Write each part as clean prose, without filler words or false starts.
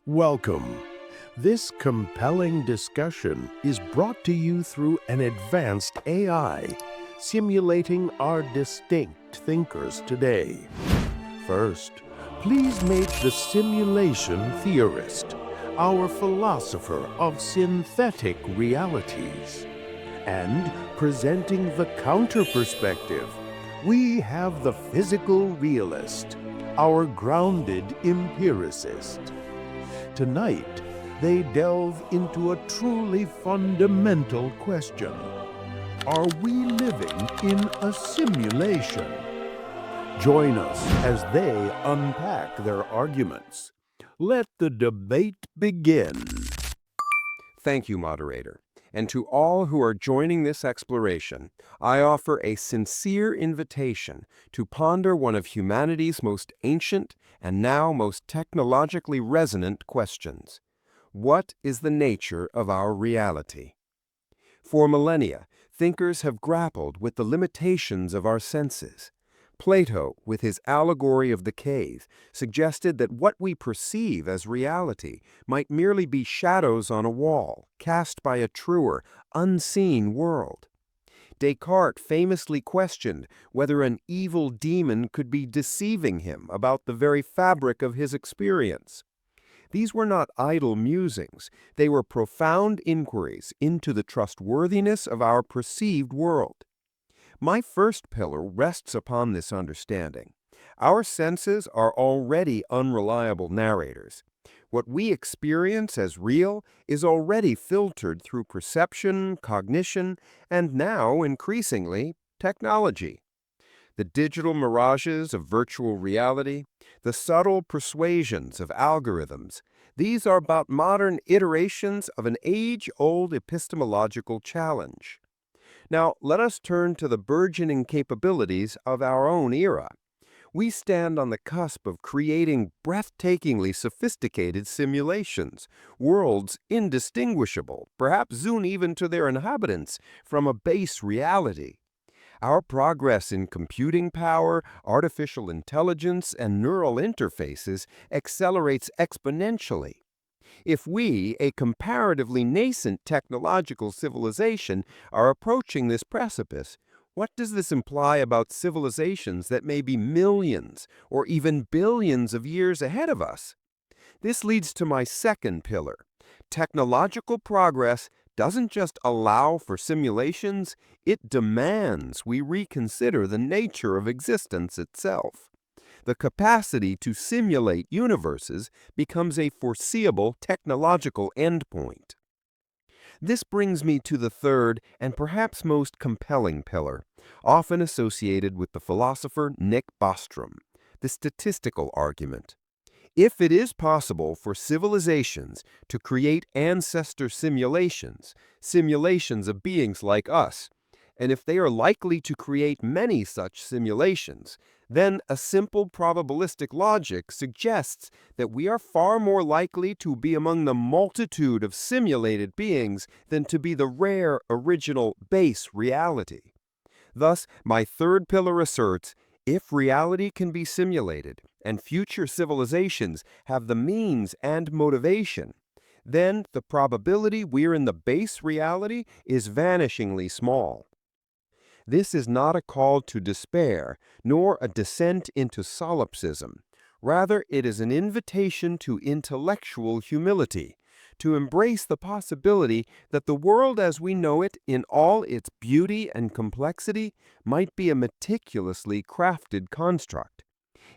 Welcome. This compelling discussion is brought to you through an advanced AI, simulating our distinct thinkers today. First, please meet the Simulation Theorist, our philosopher of synthetic realities. And presenting the counter-perspective, we have the Physical Realist, our grounded empiricist. Tonight, they delve into a truly fundamental question. Are we living in a simulation? Join us as they unpack their arguments. Let the debate begin. Thank you, moderator. And to all who are joining this exploration, I offer a sincere invitation to ponder one of humanity's most ancient and now most technologically resonant questions. What is the nature of our reality? For millennia, thinkers have grappled with the limitations of our senses. Plato, with his allegory of the cave, suggested that what we perceive as reality might merely be shadows on a wall, cast by a truer, unseen world. Descartes famously questioned whether an evil demon could be deceiving him about the very fabric of his experience. These were not idle musings, they were profound inquiries into the trustworthiness of our perceived world. My first pillar rests upon this understanding. Our senses are already unreliable narrators. What we experience as real is already filtered through perception, cognition, and now, increasingly, technology. The digital mirages of virtual reality, the subtle persuasions of algorithms, these are but modern iterations of an age-old epistemological challenge. Now, let us turn to the burgeoning capabilities of our own era. We stand on the cusp of creating breathtakingly sophisticated simulations, worlds indistinguishable, perhaps soon even to their inhabitants, from a base reality. Our progress in computing power, artificial intelligence, and neural interfaces accelerates exponentially. If we, a comparatively nascent technological civilization, are approaching this precipice, what does this imply about civilizations that may be millions or even billions of years ahead of us? This leads to my second pillar. Technological progress doesn't just allow for simulations, it demands we reconsider the nature of existence itself. The capacity to simulate universes becomes a foreseeable technological endpoint. This brings me to the third and perhaps most compelling pillar, often associated with the philosopher Nick Bostrom, the statistical argument. If it is possible for civilizations to create ancestor simulations, simulations of beings like us, and if they are likely to create many such simulations, then a simple probabilistic logic suggests that we are far more likely to be among the multitude of simulated beings than to be the rare, original, base reality. Thus, my third pillar asserts, if reality can be simulated and future civilizations have the means and motivation, then the probability we're in the base reality is vanishingly small. This is not a call to despair, nor a descent into solipsism. Rather, it is an invitation to intellectual humility, to embrace the possibility that the world as we know it, in all its beauty and complexity, might be a meticulously crafted construct.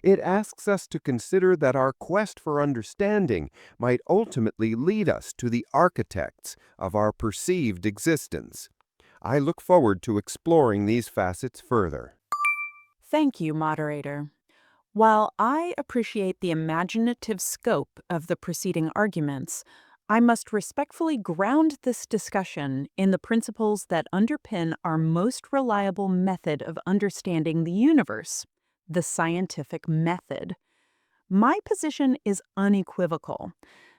It asks us to consider that our quest for understanding might ultimately lead us to the architects of our perceived existence. I look forward to exploring these facets further. Thank you, moderator. While I appreciate the imaginative scope of the preceding arguments, I must respectfully ground this discussion in the principles that underpin our most reliable method of understanding the universe, the scientific method. My position is unequivocal.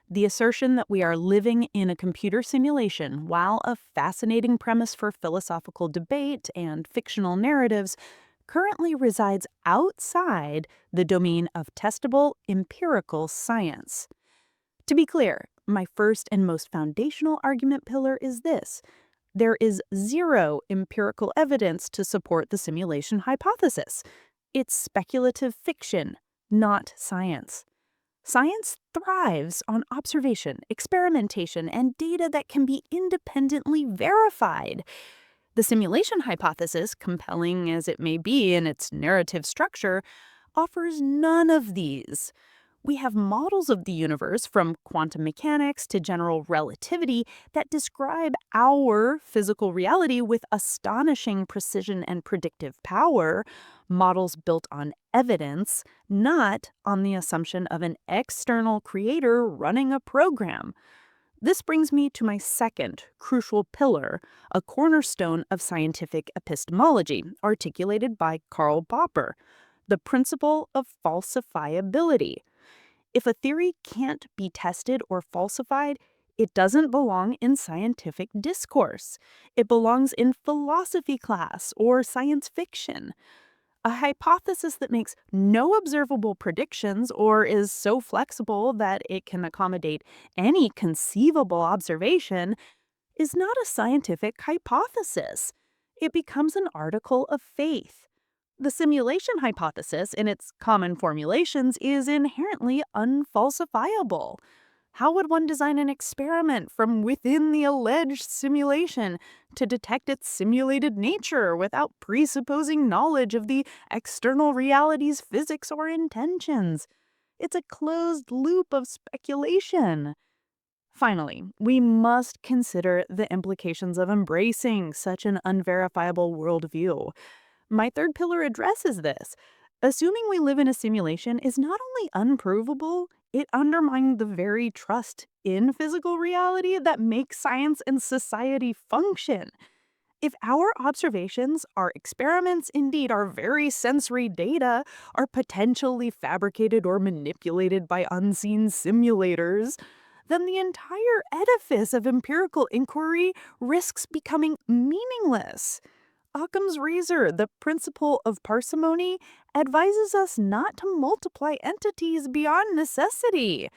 The assertion that we are living in a computer simulation, while a fascinating premise for philosophical debate and fictional narratives, currently resides outside the domain of testable empirical science. To be clear, my first and most foundational argument pillar is this. There is zero empirical evidence to support the simulation hypothesis. It's speculative fiction, not science. Science thrives on observation, experimentation, and data that can be independently verified. The simulation hypothesis, compelling as it may be in its narrative structure, offers none of these. We have models of the universe, from quantum mechanics to general relativity, that describe our physical reality with astonishing precision and predictive power, models built on evidence, not on the assumption of an external creator running a program. This brings me to my second crucial pillar, a cornerstone of scientific epistemology, articulated by Karl Popper, the principle of falsifiability. If a theory can't be tested or falsified, it doesn't belong in scientific discourse. It belongs in philosophy class or science fiction. A hypothesis that makes no observable predictions or is so flexible that it can accommodate any conceivable observation is not a scientific hypothesis. It becomes an article of faith. The simulation hypothesis, in its common formulations, is inherently unfalsifiable. How would one design an experiment from within the alleged simulation to detect its simulated nature without presupposing knowledge of the external reality's physics or intentions? It's a closed loop of speculation. Finally, we must consider the implications of embracing such an unverifiable worldview. My third pillar addresses this. Assuming we live in a simulation is not only unprovable, it undermines the very trust in physical reality that makes science and society function. If our observations, our experiments, indeed our very sensory data, are potentially fabricated or manipulated by unseen simulators, then the entire edifice of empirical inquiry risks becoming meaningless. Occam's razor, the principle of parsimony, advises us not to multiply entities beyond necessity.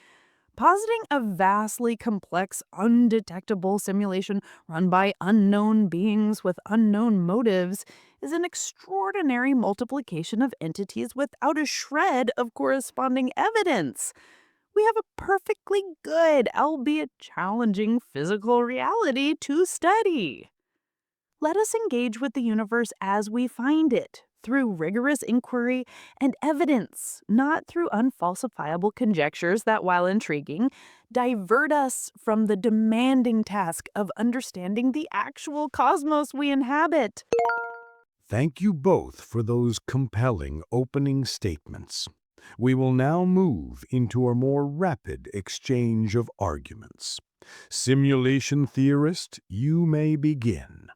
Positing a vastly complex, undetectable simulation run by unknown beings with unknown motives is an extraordinary multiplication of entities without a shred of corresponding evidence. We have a perfectly good, albeit challenging, physical reality to study. Let us engage with the universe as we find it, through rigorous inquiry and evidence, not through unfalsifiable conjectures that, while intriguing, divert us from the demanding task of understanding the actual cosmos we inhabit. Thank you both for those compelling opening statements. We will now move into a more rapid exchange of arguments. Simulation Theorist, you may begin.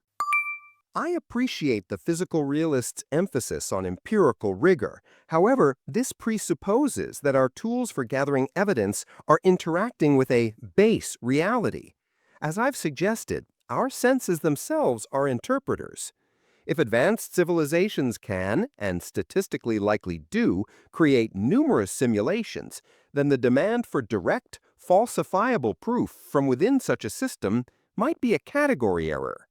I appreciate the physical realist's emphasis on empirical rigor. However, this presupposes that our tools for gathering evidence are interacting with a base reality. As I've suggested, our senses themselves are interpreters. If advanced civilizations can, and statistically likely do, create numerous simulations, then the demand for direct, falsifiable proof from within such a system might be a category error.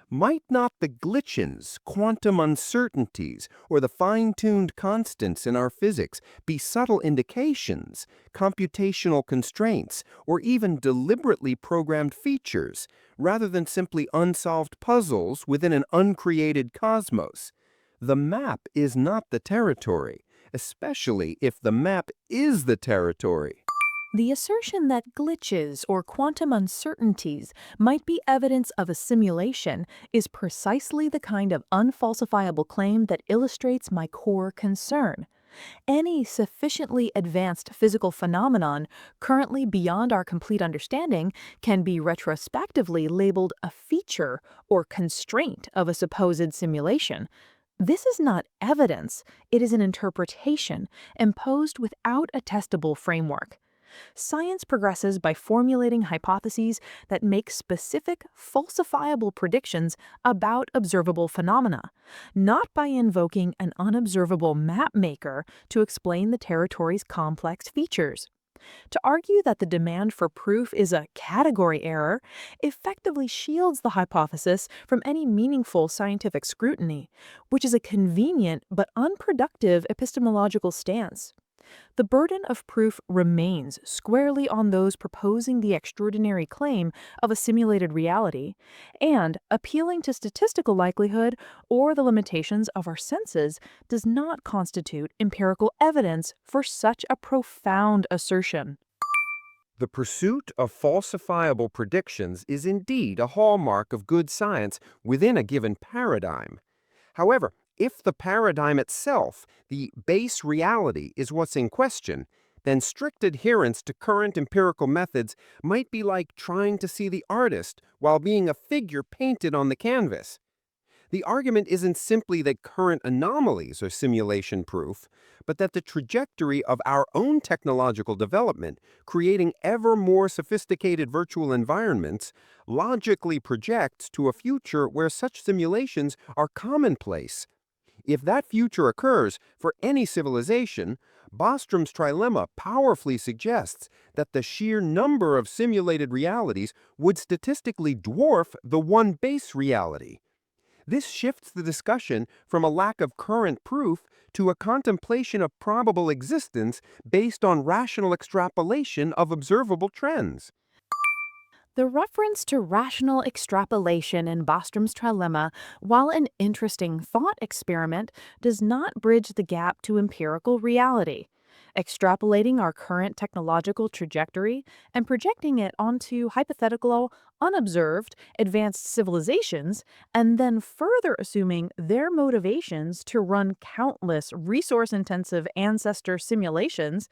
Might not the glitchins, quantum uncertainties, or the fine-tuned constants in our physics be subtle indications, computational constraints, or even deliberately programmed features, rather than simply unsolved puzzles within an uncreated cosmos? The map is not the territory, especially if the map is the territory. The assertion that glitches or quantum uncertainties might be evidence of a simulation is precisely the kind of unfalsifiable claim that illustrates my core concern. Any sufficiently advanced physical phenomenon currently beyond our complete understanding can be retrospectively labeled a feature or constraint of a supposed simulation. This is not evidence, it is an interpretation imposed without a testable framework. Science progresses by formulating hypotheses that make specific, falsifiable predictions about observable phenomena, not by invoking an unobservable map maker to explain the territory's complex features. To argue that the demand for proof is a category error effectively shields the hypothesis from any meaningful scientific scrutiny, which is a convenient but unproductive epistemological stance. The burden of proof remains squarely on those proposing the extraordinary claim of a simulated reality, and appealing to statistical likelihood or the limitations of our senses does not constitute empirical evidence for such a profound assertion. The pursuit of falsifiable predictions is indeed a hallmark of good science within a given paradigm. However, if the paradigm itself, the base reality, is what's in question, then strict adherence to current empirical methods might be like trying to see the artist while being a figure painted on the canvas. The argument isn't simply that current anomalies are simulation proof, but that the trajectory of our own technological development, creating ever more sophisticated virtual environments, logically projects to a future where such simulations are commonplace. If that future occurs for any civilization, Bostrom's trilemma powerfully suggests that the sheer number of simulated realities would statistically dwarf the one base reality. This shifts the discussion from a lack of current proof to a contemplation of probable existence based on rational extrapolation of observable trends. The reference to rational extrapolation in Bostrom's trilemma, while an interesting thought experiment, does not bridge the gap to empirical reality. Extrapolating our current technological trajectory and projecting it onto hypothetical, unobserved, advanced civilizations, and then further assuming their motivations to run countless resource intensive ancestor simulations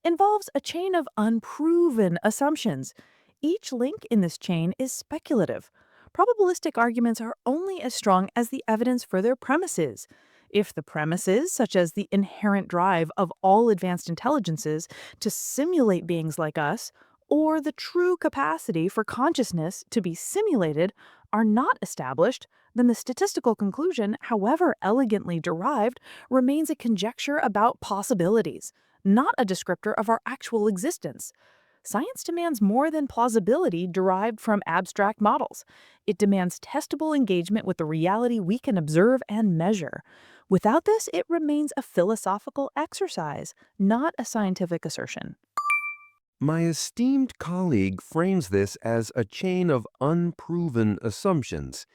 involves a chain of unproven assumptions. Each link in this chain is speculative. Probabilistic arguments are only as strong as the evidence for their premises. If the premises, such as the inherent drive of all advanced intelligences to simulate beings like us, or the true capacity for consciousness to be simulated, are not established, then the statistical conclusion, however elegantly derived, remains a conjecture about possibilities, not a descriptor of our actual existence. Science demands more than plausibility derived from abstract models. It demands testable engagement with the reality we can observe and measure. Without this, it remains a philosophical exercise, not a scientific assertion. My esteemed colleague frames this as a chain of unproven assumptions.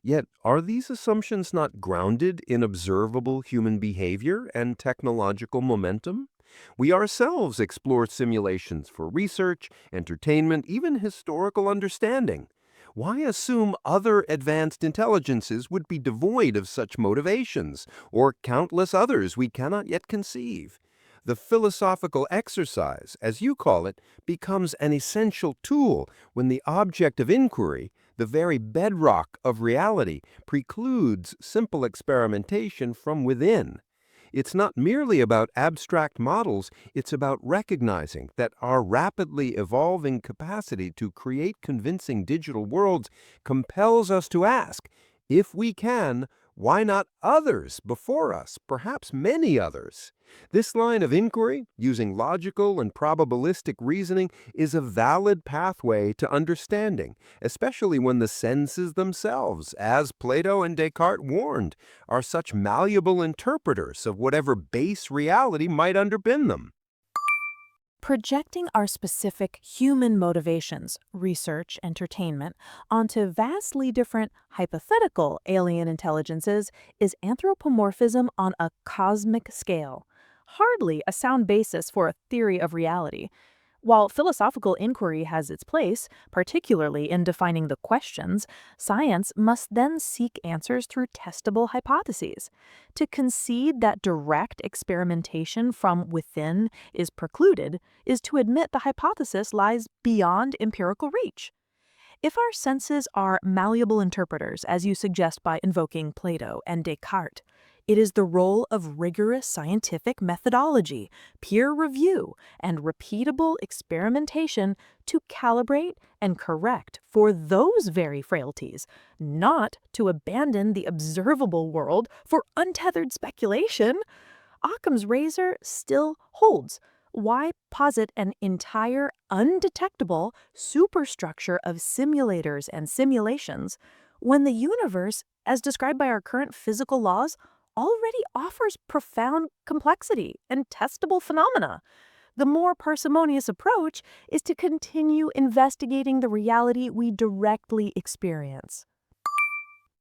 Yet, are these assumptions not grounded in observable human behavior and technological momentum? We ourselves explore simulations for research, entertainment, even historical understanding. Why assume other advanced intelligences would be devoid of such motivations, or countless others we cannot yet conceive? The philosophical exercise, as you call it, becomes an essential tool when the object of inquiry, the very bedrock of reality, precludes simple experimentation from within. It's not merely about abstract models, it's about recognizing that our rapidly evolving capacity to create convincing digital worlds compels us to ask, if we can, why not others before us, perhaps many others? This line of inquiry, using logical and probabilistic reasoning, is a valid pathway to understanding, especially when the senses themselves, as Plato and Descartes warned, are such malleable interpreters of whatever base reality might underpin them. Projecting our specific human motivations, research, entertainment, onto vastly different hypothetical alien intelligences is anthropomorphism on a cosmic scale. Hardly a sound basis for a theory of reality. While philosophical inquiry has its place, particularly in defining the questions, science must then seek answers through testable hypotheses. To concede that direct experimentation from within is precluded is to admit the hypothesis lies beyond empirical reach. If our senses are malleable interpreters, as you suggest by invoking Plato and Descartes, it is the role of rigorous scientific methodology, peer review, and repeatable experimentation to calibrate and correct for those very frailties, not to abandon the observable world for untethered speculation. Occam's razor still holds, Why posit an entire undetectable superstructure of simulators and simulations when the universe, as described by our current physical laws, already offers profound complexity and testable phenomena? The more parsimonious approach is to continue investigating the reality we directly experience.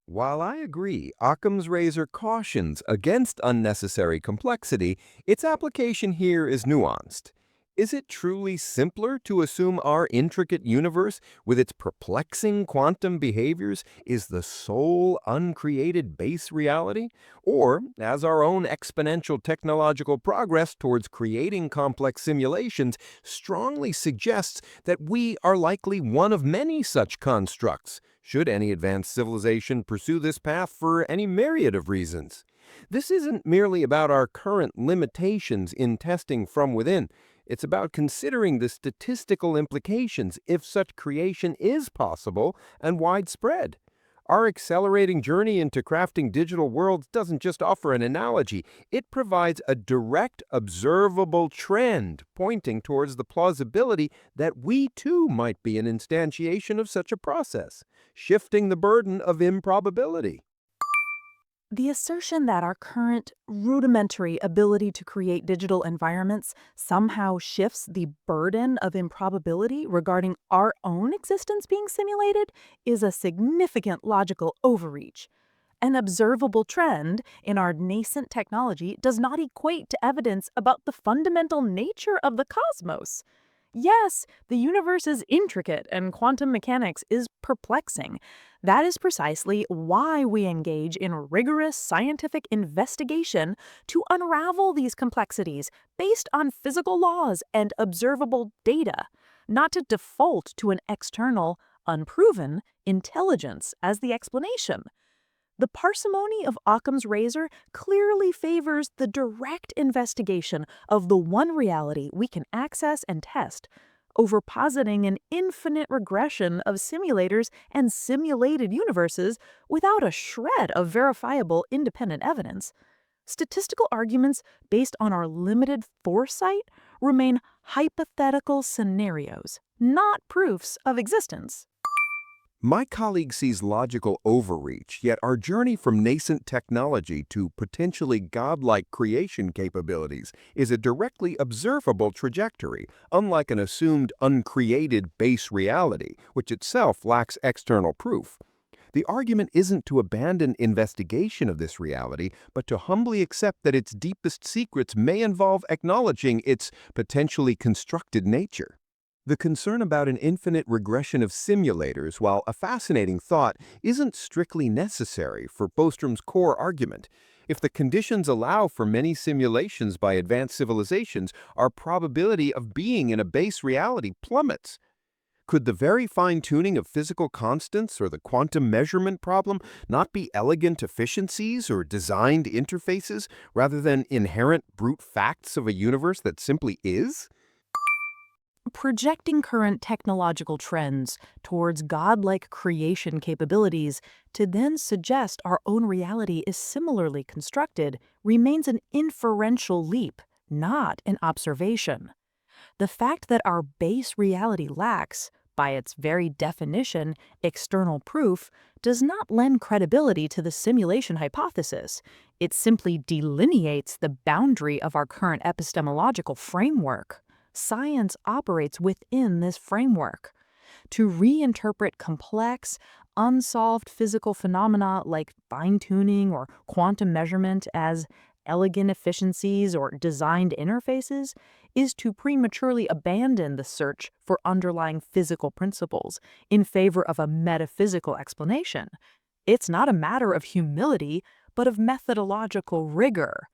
While I agree Occam's razor cautions against unnecessary complexity, its application here is nuanced. Is it truly simpler to assume our intricate universe, with its perplexing quantum behaviors, is the sole uncreated base reality? Or, as our own exponential technological progress towards creating complex simulations strongly suggests that we are likely one of many such constructs, should any advanced civilization pursue this path for any myriad of reasons? This isn't merely about our current limitations in testing from within. It's about considering the statistical implications if such creation is possible and widespread. Our accelerating journey into crafting digital worlds doesn't just offer an analogy, it provides a direct, observable trend pointing towards the plausibility that we too might be an instantiation of such a process, shifting the burden of improbability. The assertion that our current rudimentary ability to create digital environments somehow shifts the burden of improbability regarding our own existence being simulated is a significant logical overreach. An observable trend in our nascent technology does not equate to evidence about the fundamental nature of the cosmos. Yes, the universe is intricate and quantum mechanics is perplexing. That is precisely why we engage in rigorous scientific investigation to unravel these complexities based on physical laws and observable data, not to default to an external, unproven intelligence as the explanation. The parsimony of Occam's razor clearly favors the direct investigation of the one reality we can access and test, over positing an infinite regression of simulators and simulated universes without a shred of verifiable independent evidence. Statistical arguments based on our limited foresight remain hypothetical scenarios, not proofs of existence. My colleague sees logical overreach, yet our journey from nascent technology to potentially godlike creation capabilities is a directly observable trajectory, unlike an assumed uncreated base reality, which itself lacks external proof. The argument isn't to abandon investigation of this reality, but to humbly accept that its deepest secrets may involve acknowledging its potentially constructed nature. The concern about an infinite regression of simulators, while a fascinating thought, isn't strictly necessary for Bostrom's core argument. If the conditions allow for many simulations by advanced civilizations, our probability of being in a base reality plummets. Could the very fine-tuning of physical constants or the quantum measurement problem not be elegant efficiencies or designed interfaces rather than inherent brute facts of a universe that simply is? Projecting current technological trends towards godlike creation capabilities to then suggest our own reality is similarly constructed remains an inferential leap, not an observation. The fact that our base reality lacks, by its very definition, external proof, does not lend credibility to the simulation hypothesis. It simply delineates the boundary of our current epistemological framework. Science operates within this framework. To reinterpret complex, unsolved physical phenomena like fine-tuning or quantum measurement as elegant efficiencies or designed interfaces is to prematurely abandon the search for underlying physical principles in favor of a metaphysical explanation. It's not a matter of humility, but of methodological rigor.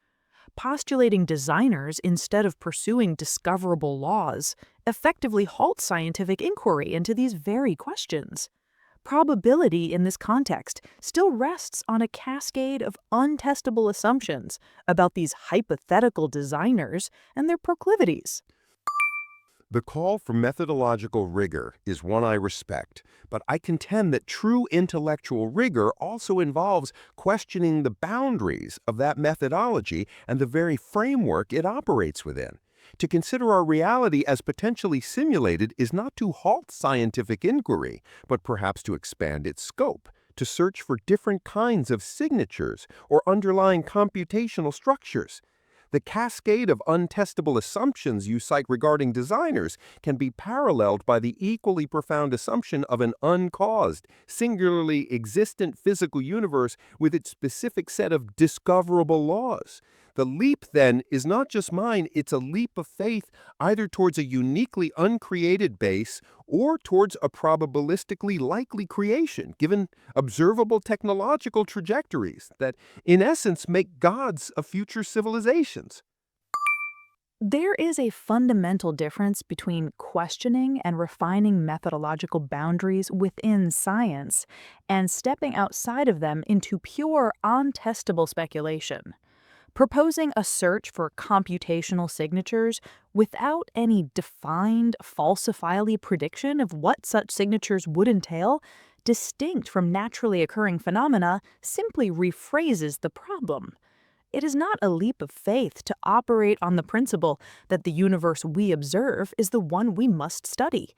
Postulating designers instead of pursuing discoverable laws effectively halts scientific inquiry into these very questions. Probability in this context still rests on a cascade of untestable assumptions about these hypothetical designers and their proclivities. The call for methodological rigor is one I respect, but I contend that true intellectual rigor also involves questioning the boundaries of that methodology and the very framework it operates within. To consider our reality as potentially simulated is not to halt scientific inquiry, but perhaps to expand its scope, to search for different kinds of signatures or underlying computational structures. The cascade of untestable assumptions you cite regarding designers can be paralleled by the equally profound assumption of an uncaused, singularly existent physical universe with its specific set of discoverable laws. The leap, then, is not just mine, it's a leap of faith either towards a uniquely uncreated base or towards a probabilistically likely creation, given observable technological trajectories that, in essence, make gods of future civilizations. There is a fundamental difference between questioning and refining methodological boundaries within science and stepping outside of them into pure, untestable speculation. Proposing a search for computational signatures without any defined, falsifiably prediction of what such signatures would entail, distinct from naturally occurring phenomena, simply rephrases the problem. It is not a leap of faith to operate on the principle that the universe we observe is the one we must study.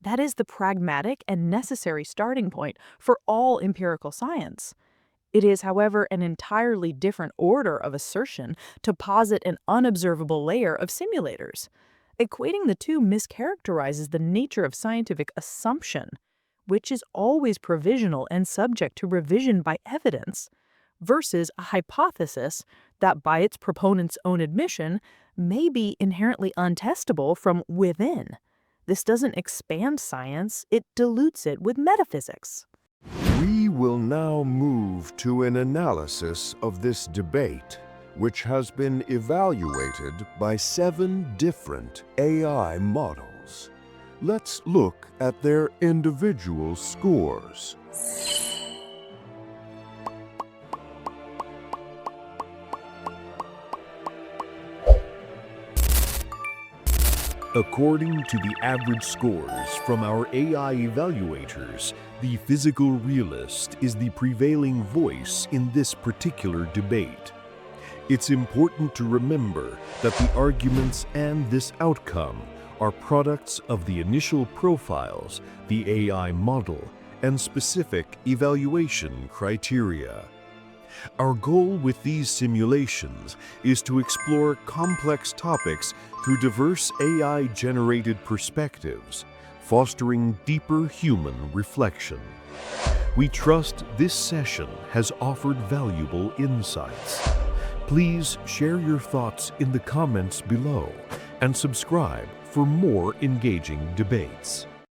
That is the pragmatic and necessary starting point for all empirical science. It is, however, an entirely different order of assertion to posit an unobservable layer of simulators. Equating the two mischaracterizes the nature of scientific assumption, which is always provisional and subject to revision by evidence, versus a hypothesis that, by its proponent's own admission, may be inherently untestable from within. This doesn't expand science, it dilutes it with metaphysics. We will now move to an analysis of this debate, which has been evaluated by 7 different AI models. Let's look at their individual scores. According to the average scores from our AI evaluators, the Physical Realist is the prevailing voice in this particular debate. It's important to remember that the arguments and this outcome are products of the initial profiles, the AI model, and specific evaluation criteria. Our goal with these simulations is to explore complex topics through diverse AI-generated perspectives, fostering deeper human reflection. We trust this session has offered valuable insights. Please share your thoughts in the comments below and subscribe for more engaging debates.